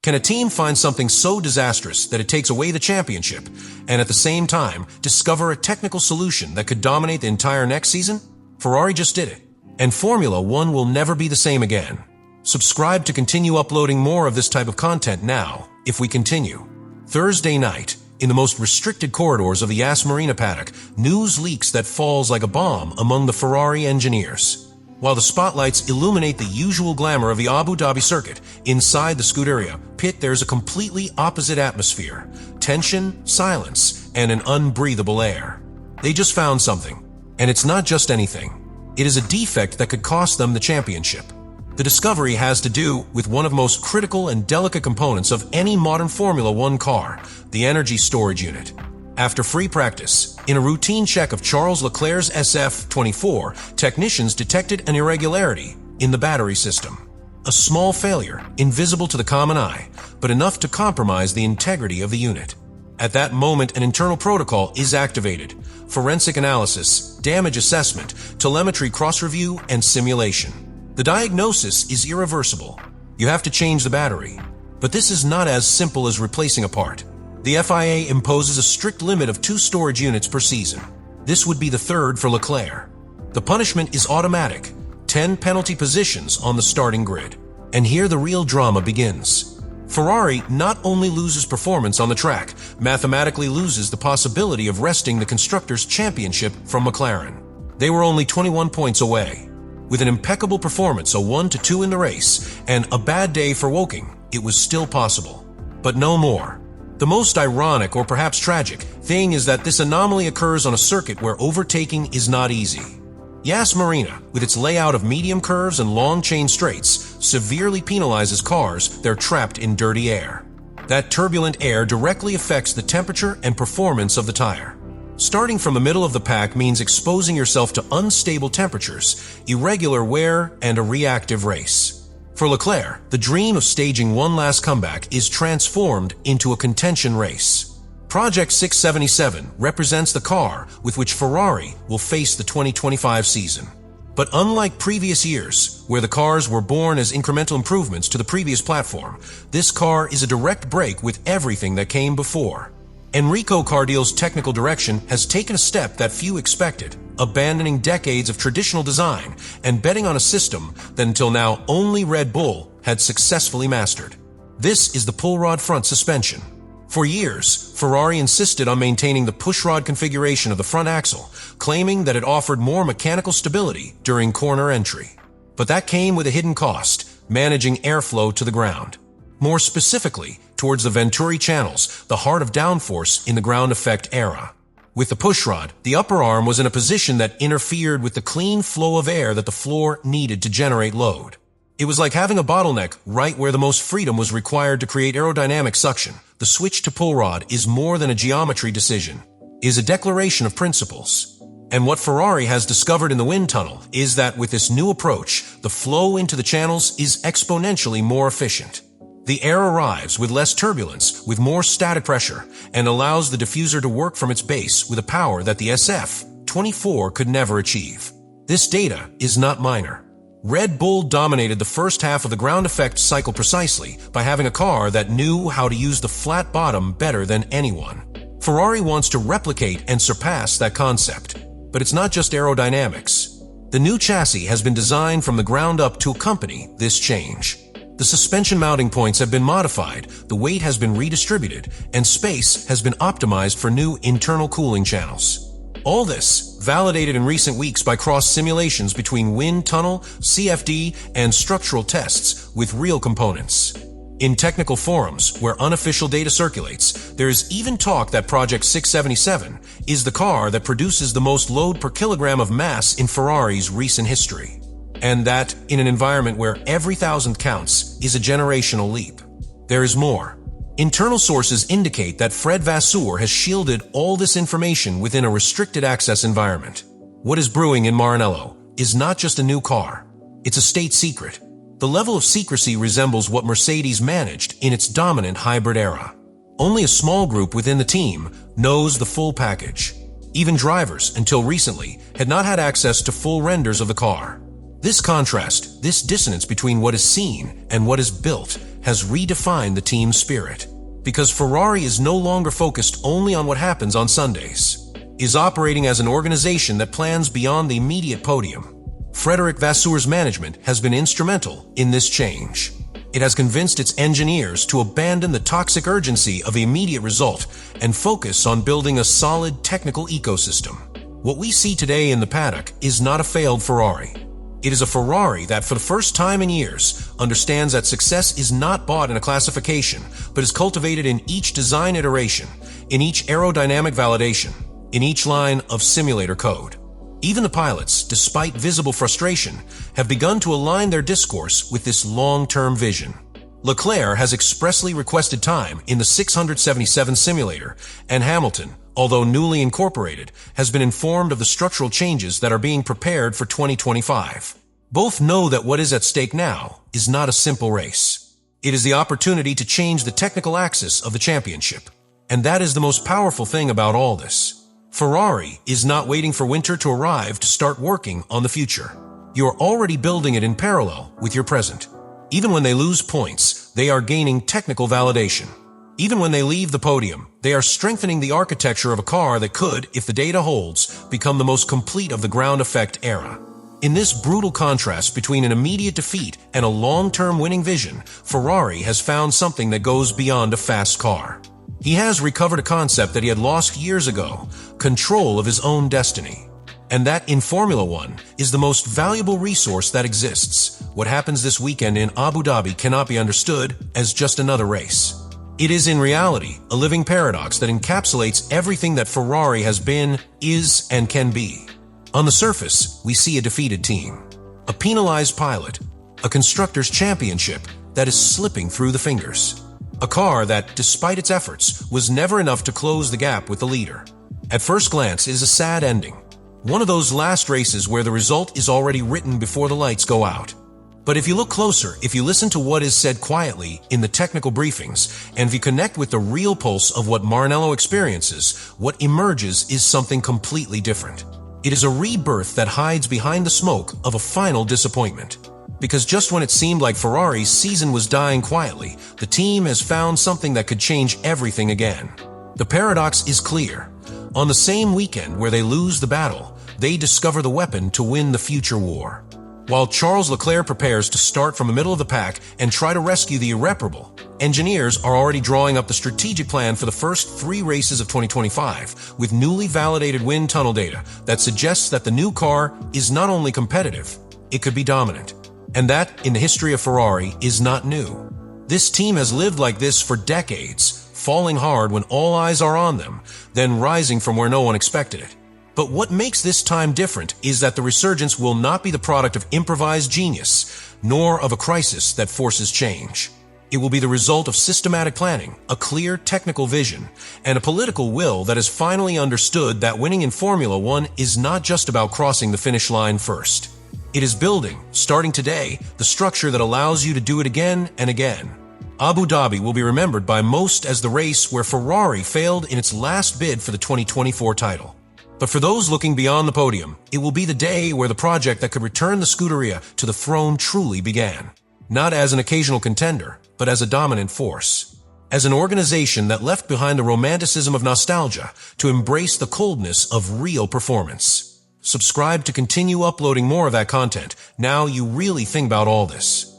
Can a team find something so disastrous that it takes away the championship, and at the same time discover a technical solution that could dominate the entire next season? Ferrari just did it, and Formula One will never be the same again. Subscribe to continue uploading more of this type of content now, if we continue. Thursday night, in the most restricted corridors of the Yas Marina paddock, news leaks that falls like a bomb among the Ferrari engineers. While the spotlights illuminate the usual glamour of the Abu Dhabi circuit, inside the Scuderia pit there's a completely opposite atmosphere. Tension, silence, and an unbreathable air. They just found something. And it's not just anything. It is a defect that could cost them the championship. The discovery has to do with one of the most critical and delicate components of any modern Formula One car, the energy storage unit. After free practice, in a routine check of Charles Leclerc's SF24, technicians detected an irregularity in the battery system. A small failure, invisible to the common eye, but enough to compromise the integrity of the unit. At that moment, an internal protocol is activated: forensic analysis, damage assessment, telemetry cross-review, and simulation. The diagnosis is irreversible. You have to change the battery. But this is not as simple as replacing a part. The FIA imposes a strict limit of 2 storage units per season. This would be the 3rd for Leclerc. The punishment is automatic: 10 penalty positions on the starting grid. And here the real drama begins. Ferrari not only loses performance on the track, mathematically loses the possibility of wresting the Constructors' Championship from McLaren. They were only 21 points away. With an impeccable performance, a 1-2 in the race, and a bad day for Woking, it was still possible. But no more. The most ironic, or perhaps tragic, thing is that this anomaly occurs on a circuit where overtaking is not easy. Yas Marina, with its layout of medium curves and long chain straights, severely penalizes cars that are trapped in dirty air. That turbulent air directly affects the temperature and performance of the tire. Starting from the middle of the pack means exposing yourself to unstable temperatures, irregular wear, and a reactive race. For Leclerc, the dream of staging one last comeback is transformed into a contention race. Project 677 represents the car with which Ferrari will face the 2025 season. But unlike previous years, where the cars were born as incremental improvements to the previous platform, this car is a direct break with everything that came before. Enrico Cardil's technical direction has taken a step that few expected, abandoning decades of traditional design and betting on a system that until now only Red Bull had successfully mastered. This is the pull rod front suspension. For years, Ferrari insisted on maintaining the pushrod configuration of the front axle, claiming that it offered more mechanical stability during corner entry. But that came with a hidden cost: managing airflow to the ground. More specifically, towards the Venturi channels, the heart of downforce in the ground effect era. With the pushrod, the upper arm was in a position that interfered with the clean flow of air that the floor needed to generate load. It was like having a bottleneck right where the most freedom was required to create aerodynamic suction. The switch to pull rod is more than a geometry decision. It is a declaration of principles. And what Ferrari has discovered in the wind tunnel is that with this new approach, the flow into the channels is exponentially more efficient. The air arrives with less turbulence, with more static pressure, and allows the diffuser to work from its base with a power that the SF24 could never achieve. This data is not minor. Red Bull dominated the first half of the ground effect cycle precisely by having a car that knew how to use the flat bottom better than anyone. Ferrari wants to replicate and surpass that concept. But it's not just aerodynamics. The new chassis has been designed from the ground up to accompany this change. The suspension mounting points have been modified, the weight has been redistributed, and space has been optimized for new internal cooling channels. All this, validated in recent weeks by cross simulations between wind tunnel, CFD, and structural tests with real components. In technical forums, where unofficial data circulates, there is even talk that Project 677 is the car that produces the most load per kilogram of mass in Ferrari's recent history. And that, in an environment where every thousandth counts, is a generational leap. There is more. Internal sources indicate that Fred Vasseur has shielded all this information within a restricted access environment. What is brewing in Maranello is not just a new car. It's a state secret. The level of secrecy resembles what Mercedes managed in its dominant hybrid era. Only a small group within the team knows the full package. Even drivers, until recently, had not had access to full renders of the car. This contrast, this dissonance between what is seen and what is built, has redefined the team's spirit. Because Ferrari is no longer focused only on what happens on Sundays, is operating as an organization that plans beyond the immediate podium. Frédéric Vasseur's management has been instrumental in this change. It has convinced its engineers to abandon the toxic urgency of the immediate result and focus on building a solid technical ecosystem. What we see today in the paddock is not a failed Ferrari. It is a Ferrari that, for the first time in years, understands that success is not bought in a classification, but is cultivated in each design iteration, in each aerodynamic validation, in each line of simulator code. Even the pilots, despite visible frustration, have begun to align their discourse with this long-term vision. Leclerc has expressly requested time in the 677 simulator, and Hamilton, although newly incorporated, has been informed of the structural changes that are being prepared for 2025. Both know that what is at stake now is not a simple race. It is the opportunity to change the technical axis of the championship. And that is the most powerful thing about all this. Ferrari is not waiting for winter to arrive to start working on the future. You are already building it in parallel with your present. Even when they lose points, they are gaining technical validation. Even when they leave the podium, they are strengthening the architecture of a car that could, if the data holds, become the most complete of the ground effect era. In this brutal contrast between an immediate defeat and a long-term winning vision, Ferrari has found something that goes beyond a fast car. He has recovered a concept that he had lost years ago, control of his own destiny. And that, in Formula One, is the most valuable resource that exists. What happens this weekend in Abu Dhabi cannot be understood as just another race. It is in reality a living paradox that encapsulates everything that Ferrari has been, is, and can be. On the surface, we see a defeated team, a penalized pilot, a constructors' championship that is slipping through the fingers, a car that, despite its efforts, was never enough to close the gap with the leader. At first glance, it is a sad ending, one of those last races where the result is already written before the lights go out. But if you look closer, if you listen to what is said quietly in the technical briefings, and if you connect with the real pulse of what Maranello experiences, what emerges is something completely different. It is a rebirth that hides behind the smoke of a final disappointment. Because just when it seemed like Ferrari's season was dying quietly, the team has found something that could change everything again. The paradox is clear. On the same weekend where they lose the battle, they discover the weapon to win the future war. While Charles Leclerc prepares to start from the middle of the pack and try to rescue the irreparable, engineers are already drawing up the strategic plan for the first 3 races of 2025 with newly validated wind tunnel data that suggests that the new car is not only competitive, it could be dominant. And that, in the history of Ferrari, is not new. This team has lived like this for decades, falling hard when all eyes are on them, then rising from where no one expected it. But what makes this time different is that the resurgence will not be the product of improvised genius, nor of a crisis that forces change. It will be the result of systematic planning, a clear technical vision, and a political will that has finally understood that winning in Formula One is not just about crossing the finish line first. It is building, starting today, the structure that allows you to do it again and again. Abu Dhabi will be remembered by most as the race where Ferrari failed in its last bid for the 2024 title. But for those looking beyond the podium, it will be the day where the project that could return the Scuderia to the throne truly began. Not as an occasional contender, but as a dominant force. As an organization that left behind the romanticism of nostalgia to embrace the coldness of real performance. Subscribe to continue uploading more of that content. Now you really think about all this.